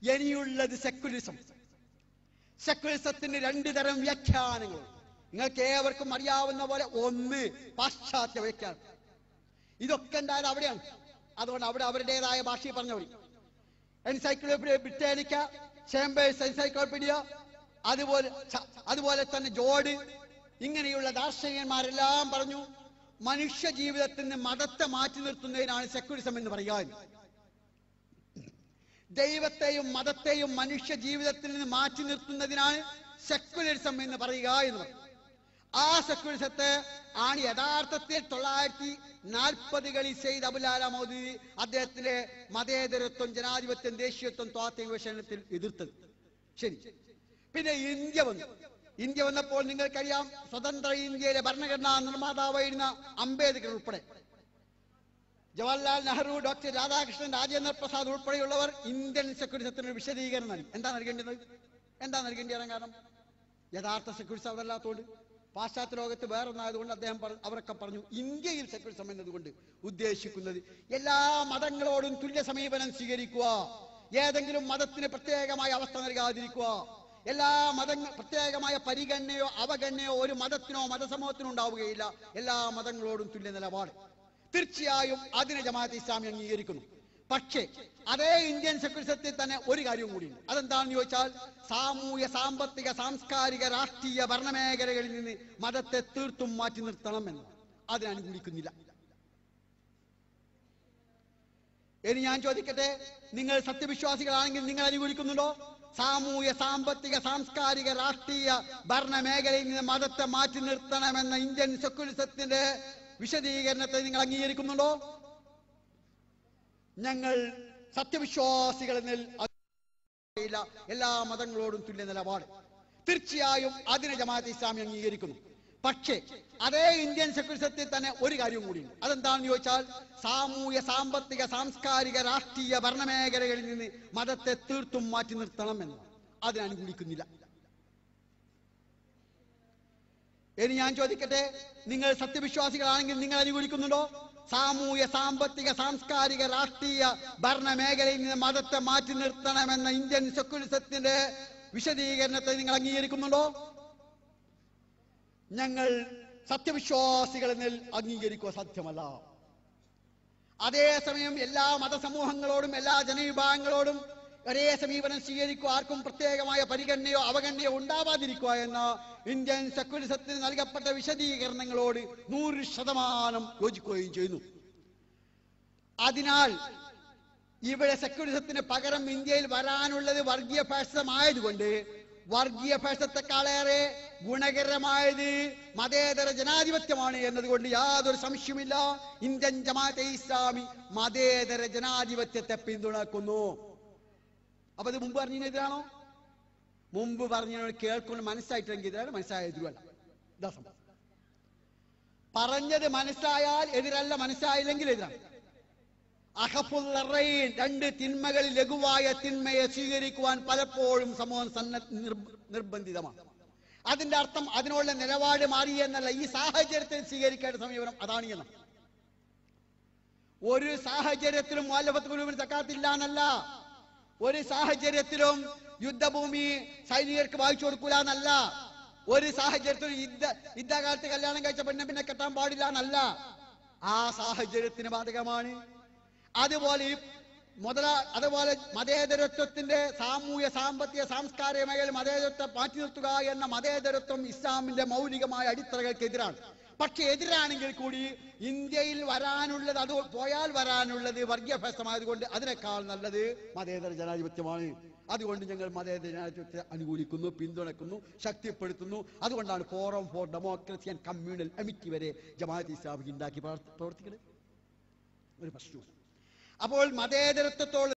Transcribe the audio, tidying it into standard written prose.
ഇനിയുള്ളത് സെക്യുലറിസം. സെക്യുലറിസത്തിന് രണ്ട് തരം വ്യാഖ്യാനങ്ങൾ. നിങ്ങൾക്ക് ഏവർക്കും അറിയാവുന്ന പോലെ ഒന്ന് പാശ്ചാത്യ വ്യാഖ്യാനം. ഇതൊക്കെ ഉണ്ടായത് അവിടെയാണ്. അതുകൊണ്ട് അവിടെ അവരുടേതായ ഭാഷയിൽ പറഞ്ഞവർ എൻസൈക്ലോപീഡിയ ബ്രിട്ടാനിക്ക, ചേംബേഴ്സ് എൻസൈക്ലോപീഡിയ, അതുപോലെ തന്നെ ജോർഡ്, ഇങ്ങനെയുള്ള ദാർശനികന്മാരെല്ലാം പറഞ്ഞു മനുഷ്യ ജീവിതത്തിൽ നിന്ന് മതത്തെ മാറ്റി നിർത്തുന്നതിനാണ് സെക്യുലറിസം എന്ന് പറയുക. ദൈവത്തെയും മതത്തെയും മനുഷ്യ ജീവിതത്തിൽ നിന്ന് മാറ്റി നിർത്തുന്നതിനാണ് സെക്യുലറിസം എന്ന് പറയുക എന്ന് പറഞ്ഞു. ആ സെക്യുലറിസത്തെ ആണ് യഥാർത്ഥത്തിൽ 1940കളിൽ സെയ്ദ് അബുൽ ആല മൗദൂദി അദ്ദേഹത്തിന്റെ മതേതരത്വം, ജനാധിപത്യം, ദേശീയത്വം, സ്വാതന്ത്ര്യ വിഷയത്തിൽ എതിർത്തത്. ശരി. പിന്നെ ഇന്ത്യ വന്നപ്പോൾ നിങ്ങൾക്കറിയാം, സ്വതന്ത്ര ഇന്ത്യയിലെ ഭരണഘടനാ നിർമ്മാതാവായിരുന്ന അംബേദ്കർ ഉൾപ്പെടെ, ജവഹർലാൽ നെഹ്റു, ഡോക്ടർ രാധാകൃഷ്ണൻ, രാജേന്ദ്ര പ്രസാദ് ഉൾപ്പെടെയുള്ളവർ ഇന്ത്യൻ സെക്യുലറിസത്തിന് ഒരു വിശദീകരണം നൽകി. എന്താ നൽകേണ്ടത്? കാരണം യഥാർത്ഥ സെക്യുലറിസം അതല്ലാത്തതുകൊണ്ട്, പാശ്ചാത്യ ലോകത്ത് വേറൊന്നായതുകൊണ്ട് അവരൊക്കെ പറഞ്ഞു ഇന്ത്യയിൽ സെക്യുലറിസം എന്നതുകൊണ്ട് ഉദ്ദേശിക്കുന്നത് എല്ലാ മതങ്ങളോടും തുല്യ സമീപനം സ്വീകരിക്കുക, ഏതെങ്കിലും മതത്തിന് പ്രത്യേകമായ അവസ്ഥ നൽകാതിരിക്കുക, എല്ലാ പ്രത്യേകമായ പരിഗണനയോ അവഗണനയോ ഒരു മതത്തിനോ മതസമൂഹത്തിനോ ഉണ്ടാവുകയില്ല, എല്ലാ മതങ്ങളോടും തുല്യ നിലപാട്. തീർച്ചയായും അതിനെ ജമാഅത്തെ ഇസ്ലാമി അംഗീകരിക്കുന്നു. പക്ഷേ അതേ ഇന്ത്യൻ സെക്യുലറിസത്തിൽ തന്നെ ഒരു കാര്യവും കൂടിയുണ്ട്. അതെന്താണെന്ന് ചോദിച്ചാൽ, സാമൂഹ്യ, സാമ്പത്തിക, സാംസ്കാരിക, രാഷ്ട്രീയ, ഭരണമേഖലകളിൽ നിന്ന് മതത്തെ തീർത്തും മാറ്റി നിർത്തണം എന്ന് അതിനെ അനുകൂലിക്കുന്നില്ല. ഇനി ഞാൻ ചോദിക്കട്ടെ, നിങ്ങൾ സത്യവിശ്വാസികളാണെങ്കിൽ നിങ്ങൾ അനുകൂലിക്കുന്നുണ്ടോ? സാമൂഹ്യ, സാമ്പത്തിക, സാംസ്കാരിക, രാഷ്ട്രീയ, ഭരണമേഖലയിൽ നിന്ന് മതത്തെ മാറ്റി നിർത്തണമെന്ന ഇന്ത്യൻ സെക്യുലറിസത്തിന്റെ വിശദീകരണത്തെ നിങ്ങൾ അംഗീകരിക്കുന്നുണ്ടോ? ഞങ്ങൾ സത്യവിശ്വാസികൾ എല്ലാ മതങ്ങളോടും തുല്യ നിലപാട്. തീർച്ചയായും അതിനെ ജമാഅത്തെ ഇസ്ലാമി അംഗീകരിക്കുന്നു. പക്ഷേ അതേ ഇന്ത്യൻ സെക്യുലറിസത്തിൽ തന്നെ ഒരു കാര്യവും കൂടിയുണ്ട്. അതെന്താണെന്ന് ചോദിച്ചാൽ, സാമൂഹ്യ, സാമ്പത്തിക, സാംസ്കാരിക, രാഷ്ട്രീയ, ഭരണമേഖലകളിൽ നിന്ന് മതത്തെ തീർത്തും മാറ്റി നിർത്തണം എന്ന് അതിനെ അനുകൂലിക്കുന്നില്ല. ഇനി ഞാൻ ചോദിക്കട്ടെ, നിങ്ങൾ സത്യവിശ്വാസികളാണെങ്കിൽ നിങ്ങൾ അനുകൂലിക്കുന്നുണ്ടോ? സാമൂഹ്യ, സാമ്പത്തിക, സാംസ്കാരിക, രാഷ്ട്രീയ, ഭരണമേഖലയിൽ നിന്ന് മതത്തെ മാറ്റി നിർത്തണമെന്ന ഇന്ത്യൻ സെക്യുലറിസത്തിന്റെ വിശദീകരണത്തെ നിങ്ങൾ അംഗീകരിക്കുന്നുണ്ടോ? ഞങ്ങൾ സത്യവിശ്വാസികൾ അംഗീകരിക്കുക സാധ്യമല്ല. അതേസമയം എല്ലാ മതസമൂഹങ്ങളോടും എല്ലാ ജനവിഭാഗങ്ങളോടും ഒരേ സമീപനം സ്വീകരിക്കുക, ആർക്കും പ്രത്യേകമായ പരിഗണനയോ അവഗണനയോ ഉണ്ടാവാതിരിക്കുക എന്ന ഇന്ത്യൻ സെക്യുലറിസത്തിന് നൽകപ്പെട്ട വിശദീകരണങ്ങളോട് 100% യോജിക്കുകയും ചെയ്യുന്നു. അതിനാൽ ഇവിടെ സെക്യുലറിസത്തിന് പകരം ഇന്ത്യയിൽ വരാനുള്ളത് വർഗീയ ഫാഷിസമായതുകൊണ്ട് വർഗീയ ഫാഷിസത്തെക്കാളേറെ ഗുണകരമായത് മതേതര ജനാധിപത്യമാണ് എന്നതുകൊണ്ട് യാതൊരു സംശയമില്ല. ഇന്ത്യൻ ജമാഅത്തെ ഇസ്ലാമി മതേതര ജനാധിപത്യത്തെ പിന്തുണക്കുന്നു. അപ്പൊ ഇത് മുമ്പ് പറഞ്ഞതിനെതിരാണോ? മുമ്പ് പറഞ്ഞതിനോട് കേൾക്കൊണ്ട് മനസ്സിലായിട്ടെങ്കിൽ എതിരാണ്, മനസ്സിലായതിരുമല്ല. ഇതാ സംഭവം. പറഞ്ഞത് മനസ്സിലായാൽ എതിരല്ല, മനസ്സിലായില്ലെങ്കിൽ എതിരാണ്. അഖഫുല്ലറൈൻ, രണ്ട് തിന്മകളിൽ ലഘുവായ തിന്മയെ സ്വീകരിക്കുവാൻ പലപ്പോഴും സമൂഹം നിർബന്ധിതമാണ്. അതിന്റെ അർത്ഥം അതിനുള്ള നിലപാട് മാറി എന്നല്ല, ഈ സാഹചര്യത്തിൽ സ്വീകരിക്കേണ്ട സമീപനം അതാണ് എന്ന്. ഒരു സാഹചര്യത്തിലും മുഅല്ലഫത്ത് ഖുലൂബിന് സക്കാത്തില്ല എന്നല്ല, ഒരു സാഹചര്യത്തിലും യുദ്ധഭൂമി സൈനികർക്ക് വായിച്ചു കൊടുക്കൂല എന്നല്ല, ഒരു സാഹചര്യത്തിലും യുദ്ധകാലത്ത് കല്യാണം കഴിച്ച പെണ്ണെ പിന്നെ കെട്ടാൻ പാടില്ല എന്നല്ല, ആ സാഹചര്യത്തിന് ബാധകമാണ്. അതുപോലെ മതേതരത്വത്തിന്റെ സാമൂഹ്യ, സാമ്പത്തിക, സാംസ്കാരിക മേഖല മതേതരത്വം മാറ്റി നിർത്തുക എന്ന മതേതരത്വം ഇസ്ലാമിന്റെ മൗലികമായ അടിത്തറകൾക്കെതിരാണ്. പക്ഷെ എതിരാണെങ്കിൽ കൂടി ഇന്ത്യയിൽ വരാനുള്ളത്, അത് പോയാൽ വരാനുള്ളത് വർഗീയ ഫാഷിസമായതുകൊണ്ട് അതിനേക്കാൾ നല്ലത് മതേതര ജനാധിപത്യമാണ്. അതുകൊണ്ട് ഞങ്ങൾ മതേതര ജനാധിപത്യത്തെ അനുകൂലിക്കുന്നു, പിന്തുണയ്ക്കുന്നു, ശക്തിപ്പെടുത്തുന്നു. അതുകൊണ്ടാണ് forum four democracy and communal Amity വരെ ജമാഅത്തെ ഇസ്ലാമി ഉണ്ടാക്കി പ്രവർത്തിക്കുന്നത്. ഒരു പ്രശ്നവും. അപ്പോൾ മതേതരത്വത്തോട്